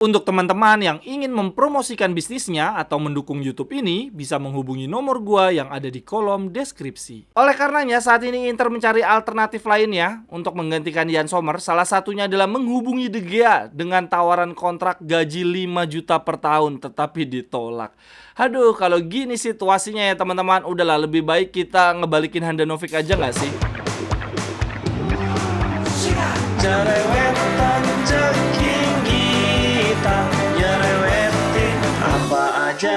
Untuk teman-teman yang ingin mempromosikan bisnisnya atau mendukung YouTube ini, bisa menghubungi nomor gua yang ada di kolom deskripsi. Oleh karenanya, saat ini Inter mencari alternatif lainnya untuk menggantikan Yann Sommer. Salah satunya adalah menghubungi De Gea dengan tawaran kontrak gaji 5 juta per tahun, tetapi ditolak. Aduh, kalau gini situasinya ya teman-teman, udahlah lebih baik kita ngebalikin Handanovic aja nggak sih? Jerewetan ceking kita, nyerewetin apa aja.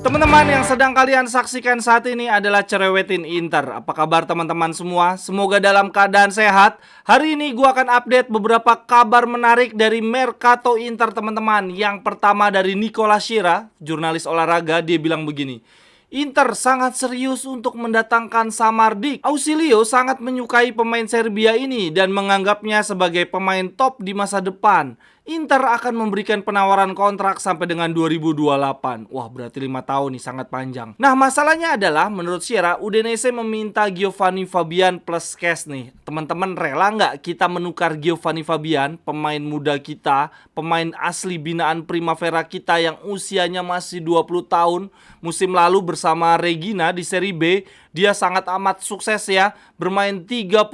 Teman-teman yang sedang kalian saksikan saat ini adalah Cerewetin Inter. Apa kabar teman-teman semua? Semoga dalam keadaan sehat. Hari ini gua akan update beberapa kabar menarik dari Mercato Inter teman-teman. Yang pertama dari Nicola Shira, jurnalis olahraga, dia bilang begini: Inter sangat serius untuk mendatangkan Samardzic. Ausilio sangat menyukai pemain Serbia ini dan menganggapnya sebagai pemain top di masa depan. Inter akan memberikan penawaran kontrak sampai dengan 2028. Wah, berarti 5 tahun nih, sangat panjang. Nah, masalahnya adalah menurut Shira, Udinese meminta Giovanni Fabian plus cash nih. Teman-teman rela nggak kita menukar Giovanni Fabian, pemain muda kita, pemain asli binaan Primavera kita yang usianya masih 20 tahun. Musim lalu bersama Regina di Serie B, dia sangat amat sukses ya, bermain 38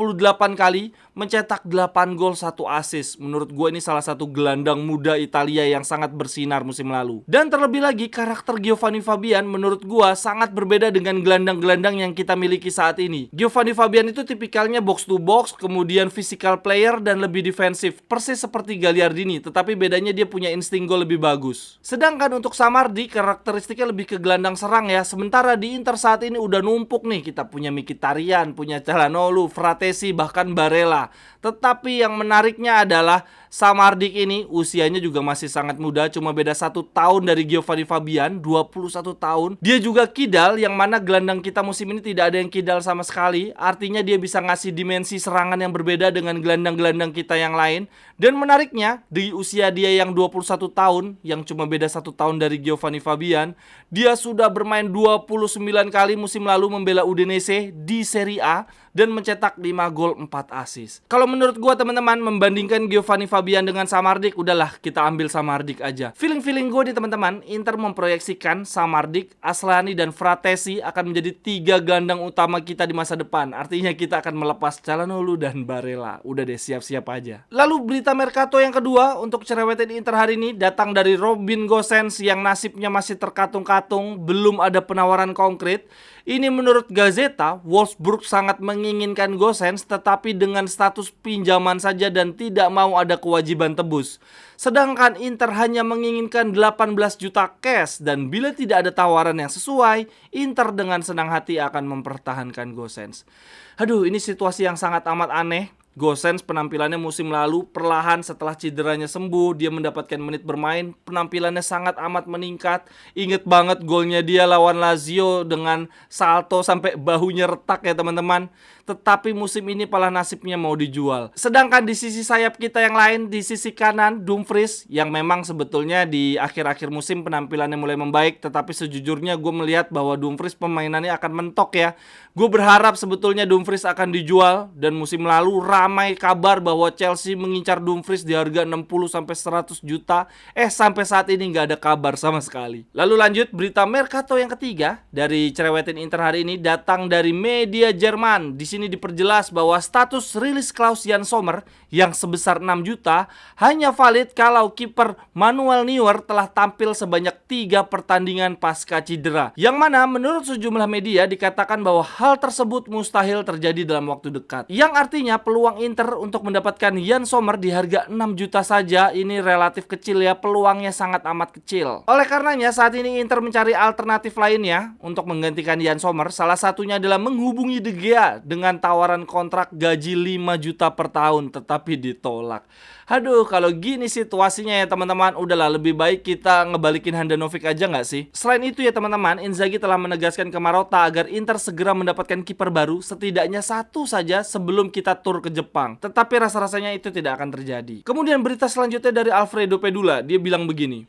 kali, mencetak 8 gol 1 assist. Menurut gue ini salah satu gelandang muda Italia yang sangat bersinar musim lalu. Dan terlebih lagi karakter Giovanni Fabian menurut gue sangat berbeda dengan gelandang-gelandang yang kita miliki saat ini. Giovanni Fabian itu tipikalnya box to box, kemudian physical player dan lebih defensif, persis seperti Gagliardini, tetapi bedanya dia punya insting gol lebih bagus. Sedangkan untuk Samardzic karakteristiknya lebih ke gelandang serang ya. Sementara di Inter saat ini udah numpuk nih, kita punya Mkhitaryan, punya Calhanoglu, Fratesi, bahkan Barella. Tetapi yang menariknya adalah Samardzic ini usianya juga masih sangat muda, cuma beda 1 tahun dari Giovanni Fabian, 21 tahun. Dia juga kidal, yang mana gelandang kita musim ini tidak ada yang kidal sama sekali. Artinya dia bisa ngasih dimensi serangan yang berbeda dengan gelandang-gelandang kita yang lain. Dan menariknya, di usia dia yang 21 tahun, yang cuma beda 1 tahun dari Giovanni Fabian, dia sudah bermain 29 kali musim lalu membela Udinese di Serie A dan mencetak 5 gol 4 assist. Kalau menurut gua teman-teman, membandingkan Giovanni Fabian dengan Samardzic, udahlah kita ambil Samardzic aja. Feeling gua nih teman-teman, Inter memproyeksikan Samardzic, Asllani dan Fratesi akan menjadi 3 gelandang utama kita di masa depan. Artinya kita akan melepas Calhanoglu dan Barella. Udah deh, siap-siap aja. Lalu berita Mercato yang kedua untuk Cerewetin Inter hari ini datang dari Robin Gosens yang nasibnya masih terkatung-katung, belum ada penawaran konkret. Ini menurut Gazeta, Wolfsburg sangat menginginkan Gosens tetapi dengan status pinjaman saja dan tidak mau ada kewajiban tebus. Sedangkan Inter hanya menginginkan 18 juta cash dan bila tidak ada tawaran yang sesuai, Inter dengan senang hati akan mempertahankan Gosens. Aduh, ini situasi yang sangat amat aneh. Gosens penampilannya musim lalu perlahan setelah cederanya sembuh, dia mendapatkan menit bermain, penampilannya sangat amat meningkat. Ingat banget golnya dia lawan Lazio dengan salto sampai bahunya retak ya teman-teman. Tetapi musim ini malah nasibnya mau dijual. Sedangkan di sisi sayap kita yang lain, di sisi kanan Dumfries yang memang sebetulnya di akhir-akhir musim penampilannya mulai membaik, tetapi sejujurnya gue melihat bahwa Dumfries pemainannya akan mentok ya. Gue berharap sebetulnya Dumfries akan dijual dan musim lalu ramai kabar bahwa Chelsea mengincar Dumfries di harga 60-100 juta. Sampai saat ini nggak ada kabar sama sekali. Lalu lanjut, berita Mercato yang ketiga dari Cerewetin Inter hari ini datang dari media Jerman. Di sini diperjelas bahwa status rilis Klaus Yann Sommer yang sebesar 6 juta hanya valid kalau kiper Manuel Neuer telah tampil sebanyak 3 pertandingan pasca cedera. Yang mana menurut sejumlah media dikatakan bahwa hal tersebut mustahil terjadi dalam waktu dekat. Yang artinya peluang Inter untuk mendapatkan Yann Sommer di harga 6 juta saja ini relatif kecil ya, peluangnya sangat amat kecil. Oleh karenanya saat ini Inter mencari alternatif lainnya untuk menggantikan Yann Sommer. Salah satunya adalah menghubungi De Gea dengan tawaran kontrak gaji 5 juta per tahun, tetapi ditolak. Aduh, kalau gini situasinya ya teman-teman, udahlah lebih baik kita ngebalikin Handanovic aja nggak sih? Selain itu ya teman-teman, Inzaghi telah menegaskan ke Marotta agar Inter segera mendapatkan kiper baru, setidaknya 1 saja sebelum kita tur ke Jepang. Tetapi rasa-rasanya itu tidak akan terjadi. Kemudian berita selanjutnya dari Alfredo Pedula, dia bilang begini: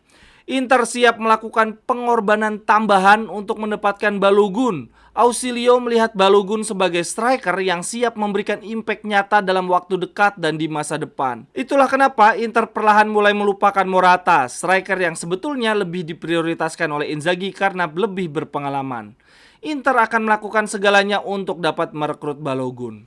Inter siap melakukan pengorbanan tambahan untuk mendapatkan Balogun. Ausilio melihat Balogun sebagai striker yang siap memberikan impact nyata dalam waktu dekat dan di masa depan. Itulah kenapa Inter perlahan mulai melupakan Morata, striker yang sebetulnya lebih diprioritaskan oleh Inzaghi karena lebih berpengalaman. Inter akan melakukan segalanya untuk dapat merekrut Balogun.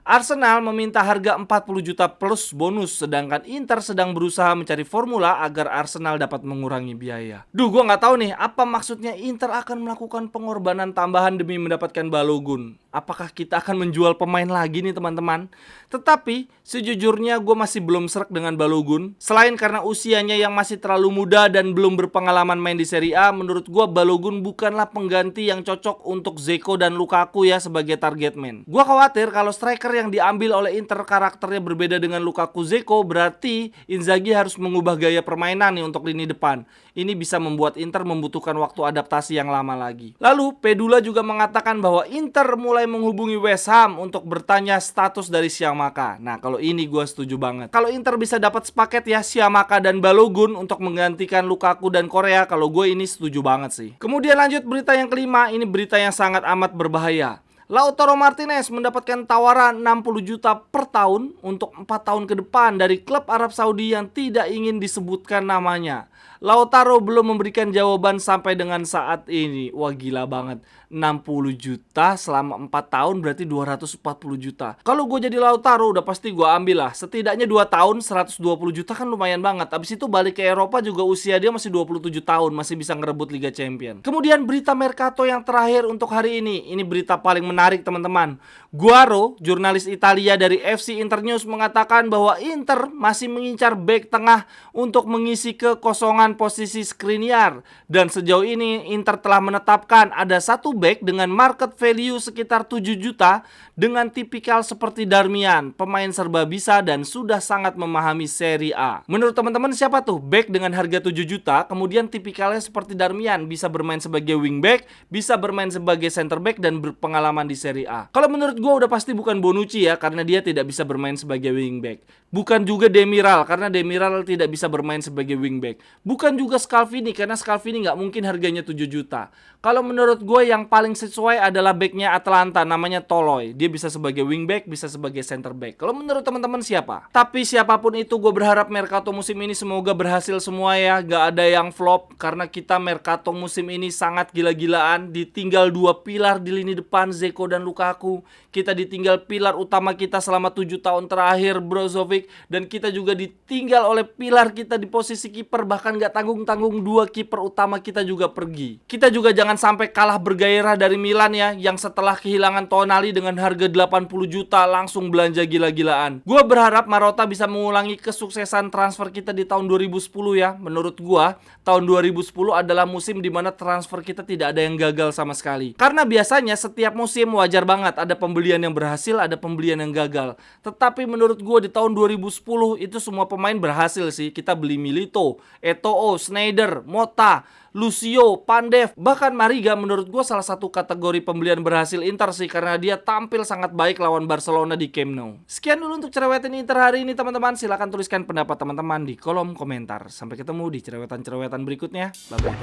Arsenal meminta harga 40 juta plus bonus, sedangkan Inter sedang berusaha mencari formula agar Arsenal dapat mengurangi biaya. Gua nggak tahu nih, apa maksudnya Inter akan melakukan pengorbanan tambahan demi mendapatkan Balogun. Apakah kita akan menjual pemain lagi nih teman-teman? Tetapi, sejujurnya gue masih belum srek dengan Balogun. Selain karena usianya yang masih terlalu muda dan belum berpengalaman main di Serie A, menurut gue Balogun bukanlah pengganti yang cocok untuk Dzeko dan Lukaku ya sebagai target man. Gue khawatir kalau striker yang diambil oleh Inter karakternya berbeda dengan Lukaku Dzeko, berarti Inzaghi harus mengubah gaya permainan nih untuk lini depan. Ini bisa membuat Inter membutuhkan waktu adaptasi yang lama lagi. Lalu, Pedula juga mengatakan bahwa Inter mulai menghubungi West Ham untuk bertanya status dari Scamacca. Nah, kalau ini gue setuju banget. Kalau Inter bisa dapat sepaket ya Scamacca dan Balogun untuk menggantikan Lukaku dan Korea, kalau gue ini setuju banget sih. Kemudian lanjut berita yang kelima, ini berita yang sangat amat berbahaya. Lautaro Martinez mendapatkan tawaran 60 juta per tahun untuk 4 tahun ke depan dari klub Arab Saudi yang tidak ingin disebutkan namanya. Lautaro belum memberikan jawaban sampai dengan saat ini. Wah, gila banget. 60 juta selama 4 tahun berarti 240 juta. Kalau gue jadi Lautaro udah pasti gue ambil lah. Setidaknya 2 tahun 120 juta kan lumayan banget. Abis itu balik ke Eropa juga usia dia masih 27 tahun. Masih bisa ngerebut Liga Champion. Kemudian berita Mercato yang terakhir untuk hari ini. Ini berita paling menarik teman-teman. Guaro, jurnalis Italia dari FC Internews mengatakan bahwa Inter masih mengincar bek tengah untuk mengisi kekosongan posisi Skriniar. Dan sejauh ini Inter telah menetapkan ada satu bek dengan market value sekitar 7 juta dengan tipikal seperti Darmian, pemain serba bisa dan sudah sangat memahami Serie A. Menurut teman-teman siapa tuh bek dengan harga 7 juta kemudian tipikalnya seperti Darmian, bisa bermain sebagai wingback, bisa bermain sebagai center back dan berpengalaman di Serie A? Kalau menurut gue udah pasti bukan Bonucci ya, karena dia tidak bisa bermain sebagai wingback. Bukan juga Demiral, karena Demiral tidak bisa bermain sebagai wingback. Bukan juga Scalvini, karena Scalvini nggak mungkin harganya 7 juta. Kalau menurut gue yang paling sesuai adalah backnya Atalanta, namanya Toloi. Dia bisa sebagai wingback, bisa sebagai center back. Kalau menurut teman-teman siapa? Tapi siapapun itu, gue berharap Mercato musim ini semoga berhasil semua ya. Gak ada yang flop, karena kita Mercato musim ini sangat gila-gilaan. Ditinggal 2 pilar di lini depan, Dzeko dan Lukaku. Kita ditinggal pilar utama kita selama 7 tahun terakhir, Brozovic. Dan kita juga ditinggal oleh pilar kita di posisi kiper. Bahkan gak tanggung-tanggung 2 kiper utama kita juga pergi. Kita juga jangan sampai kalah bergairah dari Milan ya, yang setelah kehilangan Tonali dengan harga 80 juta langsung belanja gila-gilaan. Gue berharap Marotta bisa mengulangi kesuksesan transfer kita di tahun 2010 ya. Menurut gue, tahun 2010 adalah musim dimana transfer kita tidak ada yang gagal sama sekali. Karena biasanya setiap musim wajar banget ada pembelian yang berhasil, ada pembelian yang gagal. Tetapi menurut gue di tahun 2010 itu semua pemain berhasil sih. Kita beli Milito, Eto'o, Sneijder, Mota, Lucio, Pandev, bahkan Mariga menurut gue salah satu kategori pembelian berhasil Inter sih, karena dia tampil sangat baik lawan Barcelona di Camp Nou. Sekian dulu untuk cerewetan Inter hari ini teman-teman. Silahkan tuliskan pendapat teman-teman di kolom komentar. Sampai ketemu di cerewetan-cerewetan berikutnya. Bye-bye.